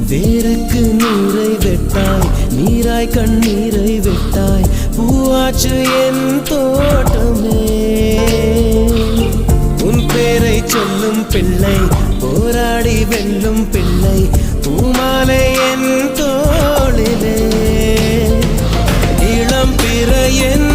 வேருக்கு நீரை வெட்டாய், நீராய் கண்ணீரை வெட்டாய், பூவாச்சு என் தோட்டமே. உன் பேரை சொல்லும் பிள்ளை, போராடி வெல்லும் பிள்ளை, பூமாலை என் தோளிலே. இளம் பிற என்